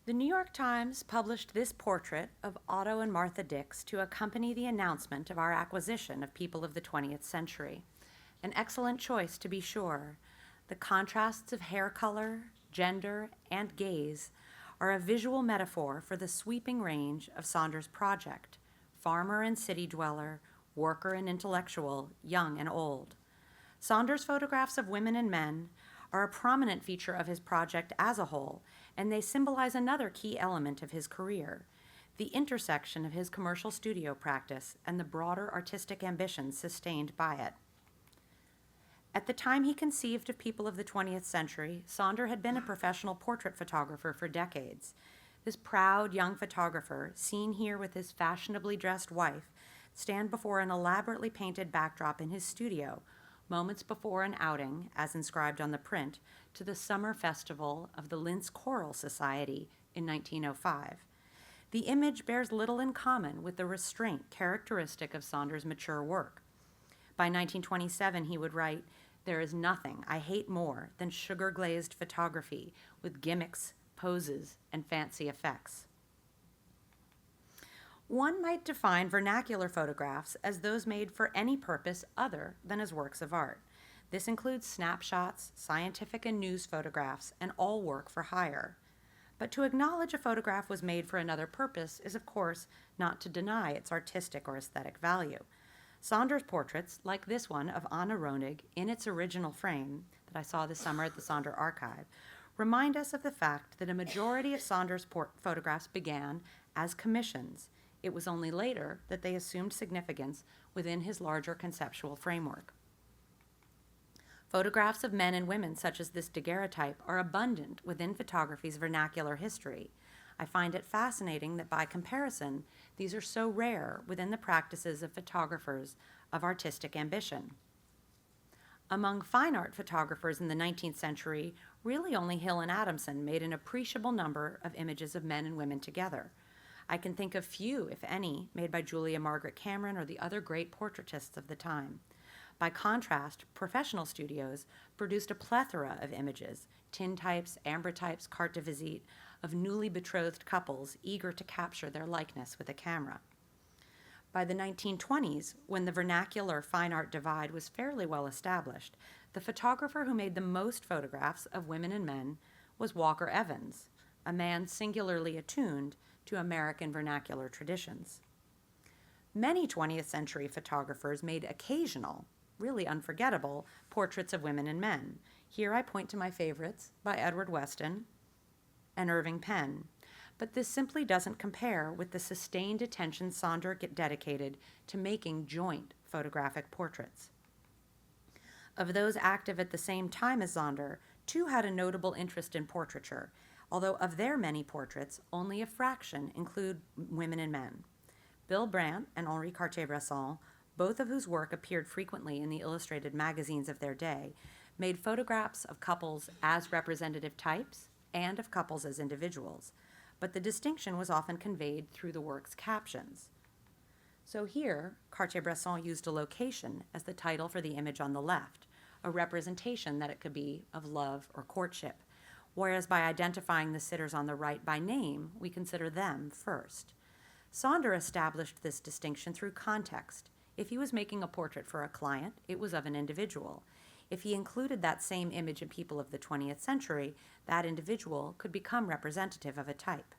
The New York Times published this portrait of Otto and Martha Dix to accompany the announcement of our acquisition of People of the 20th Century. An excellent choice, to be sure. The contrasts of hair color, gender, and gaze are a visual metaphor for the sweeping range of Saunders' project: farmer and city dweller, worker and intellectual, young and old. Saunders' photographs of women and men are a prominent feature of his project as a whole, and they symbolize another key element of his career: the intersection of his commercial studio practice and the broader artistic ambitions sustained by it. At the time he conceived of People of the 20th Century, Saunders had been a professional portrait photographer for decades. This proud young photographer, seen here with his fashionably dressed wife, stand before an elaborately painted backdrop in his studio, moments before an outing, as inscribed on the print, to the summer festival of the Linz Choral Society in 1905. The image bears little in common with the restraint characteristic of Saunders' mature work. By 1927, he would write, "There is nothing I hate more than sugar-glazed photography with gimmicks, poses, and fancy effects." One might define vernacular photographs as those made for any purpose other than as works of art. This includes snapshots, scientific and news photographs, and all work for hire. But to acknowledge a photograph was made for another purpose is, of course, not to deny its artistic or aesthetic value. Saunders' portraits, like this one of Anna Ronig in its original frame that I saw this summer at the Saunders Archive, remind us of the fact that a majority of Saunders' photographs began as commissions. It was only later that they assumed significance within his larger conceptual framework. Photographs of men and women such as this daguerreotype are abundant within photography's vernacular history. I find it fascinating that by comparison, these are so rare within the practices of photographers of artistic ambition. Among fine art photographers in the 19th century, really only Hill and Adamson made an appreciable number of images of men and women together. I can think of few, if any, made by Julia Margaret Cameron or the other great portraitists of the time. By contrast, professional studios produced a plethora of images, tintypes, ambrotypes, carte de visite, of newly betrothed couples eager to capture their likeness with a camera. By the 1920s, when the vernacular fine art divide was fairly well established, the photographer who made the most photographs of women and men was Walker Evans, a man singularly attuned to American vernacular traditions. Many 20th century photographers made occasional, really unforgettable, portraits of women and men. Here I point to my favorites by Edward Weston and Irving Penn. But this simply doesn't compare with the sustained attention Saunders dedicated to making joint photographic portraits. Of those active at the same time as Saunders, two had a notable interest in portraiture, although of their many portraits, only a fraction include women and men. Bill Brandt and Henri Cartier-Bresson, both of whose work appeared frequently in the illustrated magazines of their day, made photographs of couples as representative types and of couples as individuals, but the distinction was often conveyed through the work's captions. So here, Cartier-Bresson used a location as the title for the image on the left, a representation that it could be of love or courtship, whereas by identifying the sitters on the right by name, we consider them first. Saunders established this distinction through context. If he was making a portrait for a client, it was of an individual. If he included that same image in People of the 20th Century, that individual could become representative of a type.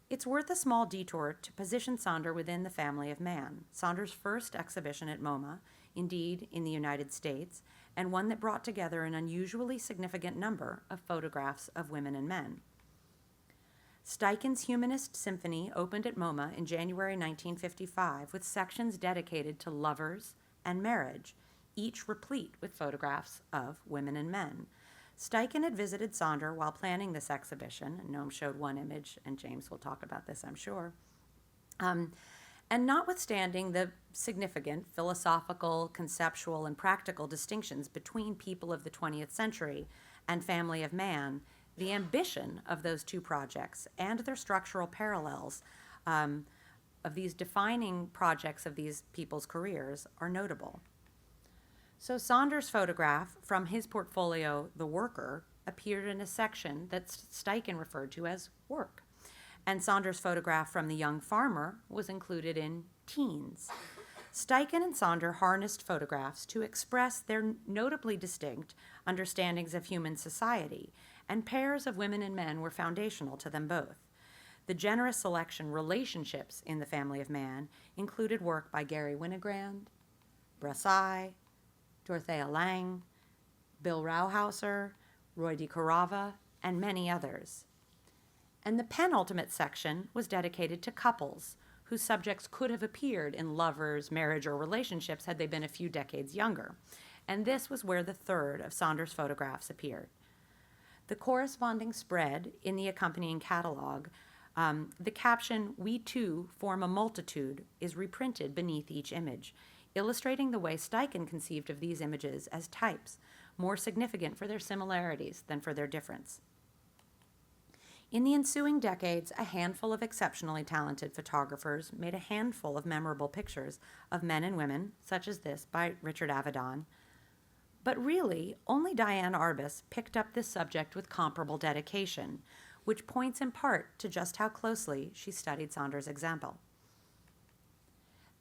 It's worth a small detour to position Saunders within the family of man, Saunders' first exhibition at MoMA, indeed in the United States, and one that brought together an unusually significant number of photographs of women and men. Steichen's Humanist Symphony opened at MoMA in January 1955 with sections dedicated to lovers and marriage, each replete with photographs of women and men. Steichen had visited Saunders while planning this exhibition, and Noam showed one image, and James will talk about this, I'm sure. And notwithstanding the significant philosophical, conceptual, and practical distinctions between People of the 20th Century and Family of Man, the ambition of those two projects and their structural parallels of these defining projects of these people's careers are notable. So Saunders' photograph from his portfolio, The Worker, appeared in a section that Steichen referred to as work, and Saunders' photograph from the young farmer was included in teens. Steichen and Saunders harnessed photographs to express their notably distinct understandings of human society, and pairs of women and men were foundational to them both. The generous selection relationships in the family of man included work by Gary Winogrand, Brassai, Dorothea Lange, Bill Rauhauser, Roy DeCarava, and many others. And the penultimate section was dedicated to couples whose subjects could have appeared in lovers, marriage, or relationships had they been a few decades younger. And this was where the third of Saunders' photographs appeared. The corresponding spread in the accompanying catalog, the caption, "We too form a multitude," is reprinted beneath each image, illustrating the way Steichen conceived of these images as types, more significant for their similarities than for their difference. In the ensuing decades, a handful of exceptionally talented photographers made a handful of memorable pictures of men and women, such as this by Richard Avedon. But really, only Diane Arbus picked up this subject with comparable dedication, which points in part to just how closely she studied Saunders' example.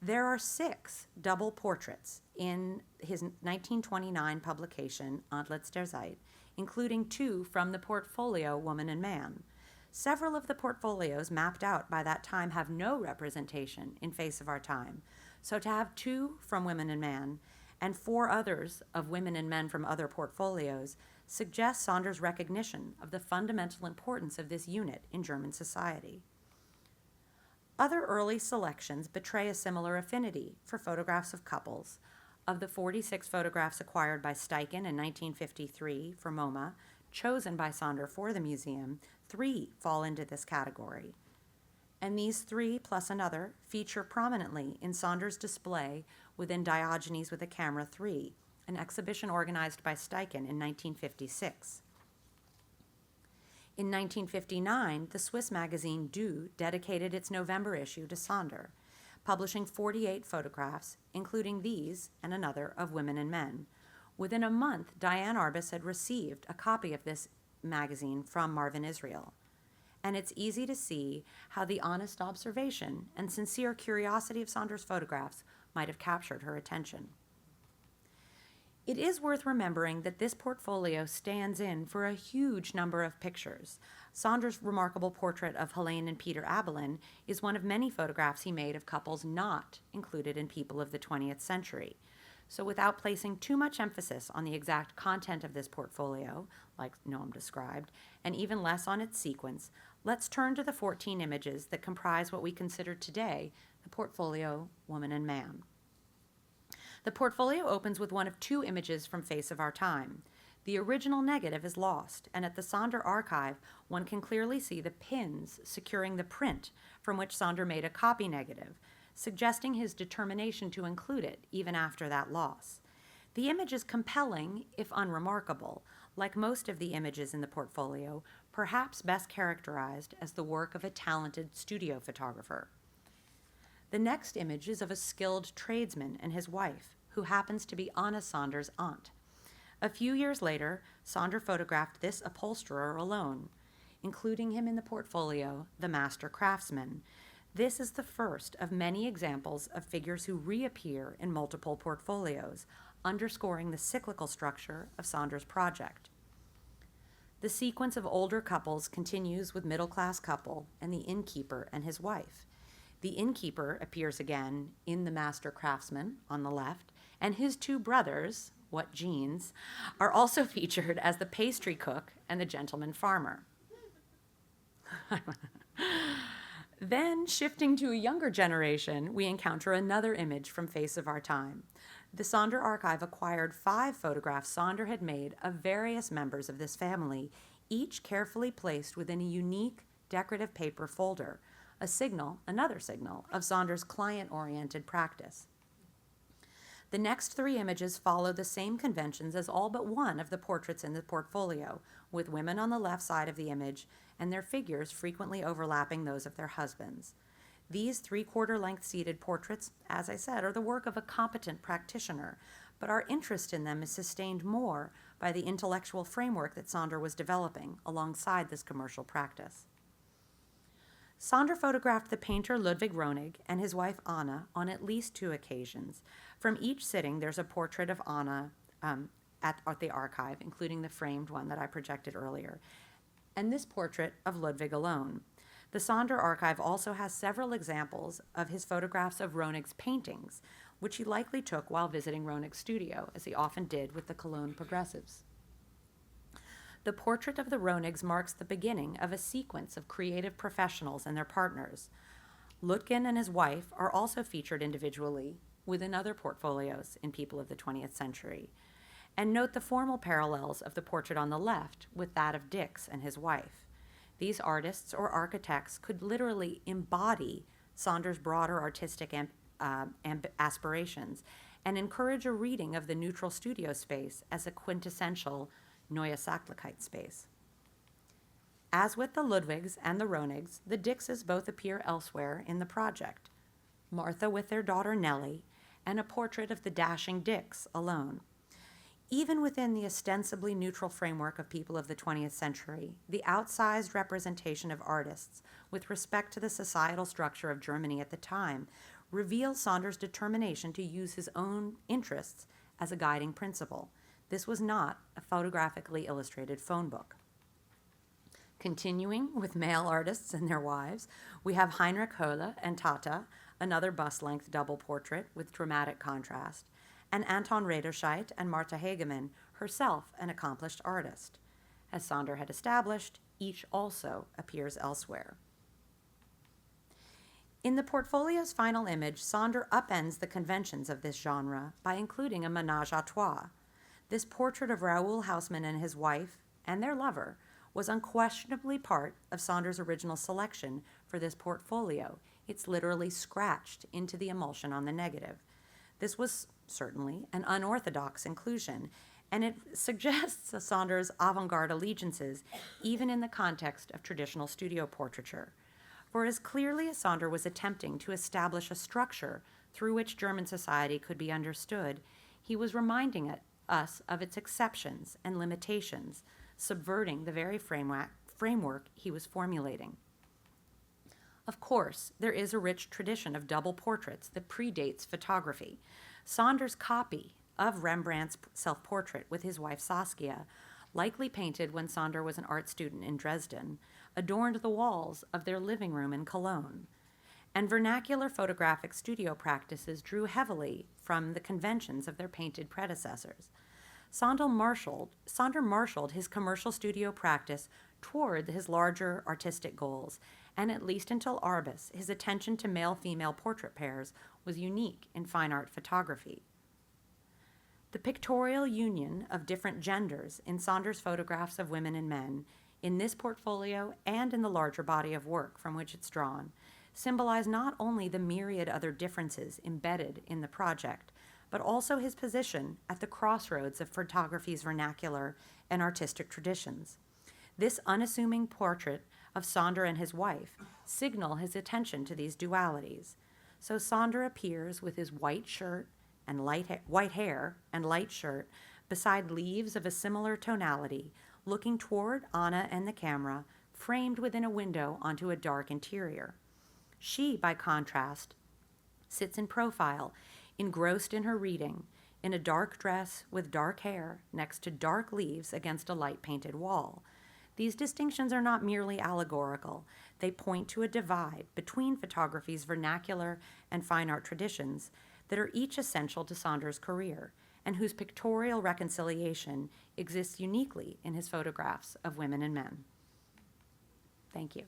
There are 6 double portraits in his 1929 publication, Antlitz der Zeit, including 2 from the portfolio Woman and Man. Several of the portfolios mapped out by that time have no representation in Face of Our Time, so to have 2 from Women and Man and 4 others of women and men from other portfolios suggests Saunders' recognition of the fundamental importance of this unit in German society. Other early selections betray a similar affinity for photographs of couples. Of the 46 photographs acquired by Steichen in 1953 for MoMA, chosen by Saunders for the museum, 3 fall into this category. And these 3, plus another, feature prominently in Saunders' display within Diogenes with a Camera 3, an exhibition organized by Steichen in 1956. In 1959, the Swiss magazine Du dedicated its November issue to Saunders, publishing 48 photographs, including these and another of women and men. Within a month, Diane Arbus had received a copy of this magazine from Marvin Israel. And it's easy to see how the honest observation and sincere curiosity of Saunders' photographs might have captured her attention. It is worth remembering that this portfolio stands in for a huge number of pictures. Saunders' remarkable portrait of Helene and Peter Abelin is one of many photographs he made of couples not included in People of the 20th Century. So without placing too much emphasis on the exact content of this portfolio, like Noam described, and even less on its sequence, let's turn to the 14 images that comprise what we consider today the portfolio Woman and Man. The portfolio opens with one of 2 images from Face of Our Time. The original negative is lost, and at the Saunders archive, one can clearly see the pins securing the print from which Saunders made a copy negative, suggesting his determination to include it even after that loss. The image is compelling, if unremarkable, like most of the images in the portfolio, perhaps best characterized as the work of a talented studio photographer. The next image is of a skilled tradesman and his wife, who happens to be Anna Saunders' aunt. A few years later, Saunders photographed this upholsterer alone, including him in the portfolio, The Master Craftsman. This is the first of many examples of figures who reappear in multiple portfolios, underscoring the cyclical structure of Saunders' project. The sequence of older couples continues with middle-class couple and the innkeeper and his wife. The innkeeper appears again in The Master Craftsman on the left, and his 2 brothers, what genes, are also featured as the pastry cook and the gentleman farmer. Then, shifting to a younger generation, we encounter another image from Face of Our Time. The Saunders archive acquired 5 photographs Saunders had made of various members of this family, each carefully placed within a unique decorative paper folder, another signal of Saunders' client-oriented practice. The next 3 images follow the same conventions as all but one of the portraits in the portfolio, with women on the left side of the image and their figures frequently overlapping those of their husbands. These 3/4 length seated portraits, as I said, are the work of a competent practitioner, but our interest in them is sustained more by by the intellectual framework that Sonder was developing alongside this commercial practice. Sonder photographed the painter Ludwig Ronig and his wife Anna on at least 2 occasions. From each sitting, there's a portrait of Anna at the archive, including the framed one that I projected earlier, and this portrait of Ludwig alone. The Sonder archive also has several examples of his photographs of Ronig's paintings, which he likely took while visiting Ronig's studio, as he often did with the Cologne progressives. The portrait of the Ronigs marks the beginning of a sequence of creative professionals and their partners. Lutgen and his wife are also featured individually within other portfolios in People of the 20th Century. And note the formal parallels of the portrait on the left with that of Dix and his wife. These artists or architects could literally embody Sonder's broader artistic aspirations and encourage a reading of the neutral studio space as a quintessential Neue Sachlichkeit space. As with the Ludwigs and the Ronigs, the Dixes both appear elsewhere in the project. Martha with their daughter Nellie, and a portrait of the dashing Dix alone. Even within the ostensibly neutral framework of People of the 20th Century, the outsized representation of artists with respect to the societal structure of Germany at the time reveals Sonder's determination to use his own interests as a guiding principle. This was not a photographically illustrated phone book. Continuing with male artists and their wives, we have Heinrich Höhle and Tata, another bust-length double portrait with dramatic contrast, and Anton Rederscheidt and Martha Hagemann, herself an accomplished artist. As Sonder had established, each also appears elsewhere. In the portfolio's final image, Sonder upends the conventions of this genre by including a ménage à trois. This portrait of Raoul Hausmann and his wife, and their lover, was unquestionably part of Sonder's original selection for this portfolio. It's literally scratched into the emulsion on the negative. This was certainly an unorthodox inclusion, and it suggests Sonder's avant-garde allegiances, even in the context of traditional studio portraiture. For as clearly as Sonder was attempting to establish a structure through which German society could be understood, he was reminding us of its exceptions and limitations, subverting the very framework he was formulating. Of course, there is a rich tradition of double portraits that predates photography. Sonder's copy of Rembrandt's self-portrait with his wife Saskia, likely painted when Sonder was an art student in Dresden, adorned the walls of their living room in Cologne. And vernacular photographic studio practices drew heavily from the conventions of their painted predecessors. Sonder marshaled his commercial studio practice toward his larger artistic goals, and at least until Arbus, his attention to male-female portrait pairs was unique in fine art photography. The pictorial union of different genders in Sonder's photographs of women and men, in this portfolio and in the larger body of work from which it's drawn, symbolize not only the myriad other differences embedded in the project, but also his position at the crossroads of photography's vernacular and artistic traditions. This unassuming portrait of Sonder and his wife signal his attention to these dualities. So Sonder appears with his white shirt and white hair and light shirt beside leaves of a similar tonality, looking toward Anna and the camera, framed within a window onto a dark interior. She, by contrast, sits in profile, engrossed in her reading, in a dark dress with dark hair next to dark leaves against a light painted wall. These distinctions are not merely allegorical. They point to a divide between photography's vernacular and fine art traditions that are each essential to Sonder's career, and whose pictorial reconciliation exists uniquely in his photographs of women and men. Thank you.